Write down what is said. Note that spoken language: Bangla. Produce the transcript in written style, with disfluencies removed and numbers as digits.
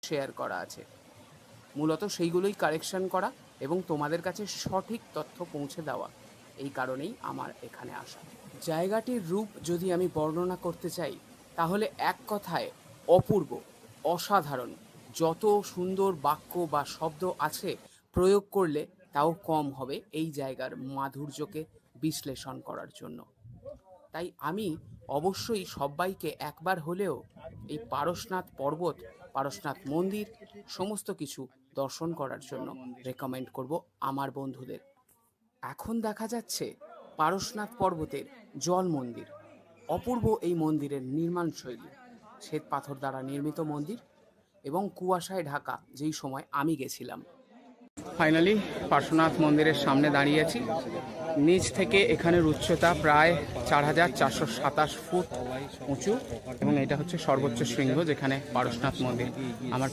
শেয়ার করা আছে, মূলত সেইগুলোই কারেকশন করা এবং তোমাদের কাছে সঠিক তথ্য পৌঁছে দেওয়া। এই কারণেই আমার এখানে আসা। জায়গাটির রূপ যদি আমি বর্ণনা করতে চাই তাহলে এক কথায় অপূর্ব, অসাধারণ। যত সুন্দর বাক্য বা শব্দ আছে প্রয়োগ করলে তাও কম হবে এই জায়গার মাধুর্যকে বিশ্লেষণ করার জন্য। তাই আমি অবশ্যই সবাইকে একবার হলেও এই পারশনাথ পর্বত, পারশনাথ মন্দির সমস্ত কিছু দর্শন করার জন্য রেকমেন্ড করব আমার বন্ধুদের। এখন দেখা যাচ্ছে পারশনাথ পর্বতের জল মন্দির। অপূর্ব এই মন্দিরের নির্মাণ শৈলী, শ্বেত পাথর দ্বারা নির্মিত মন্দির এবং কুয়াশায় ঢাকা যেই সময় আমি গেছিলাম। ফাইনালি পার্শ্বনাথ মন্দিরের সামনে দাঁড়িয়ে আছি। নিচ থেকে এখানের উচ্চতা প্রায় 4427 ফুট উঁচু এবং এটা হচ্ছে সর্বোচ্চ শৃঙ্গ যেখানে পারশনাথ মন্দির। আমার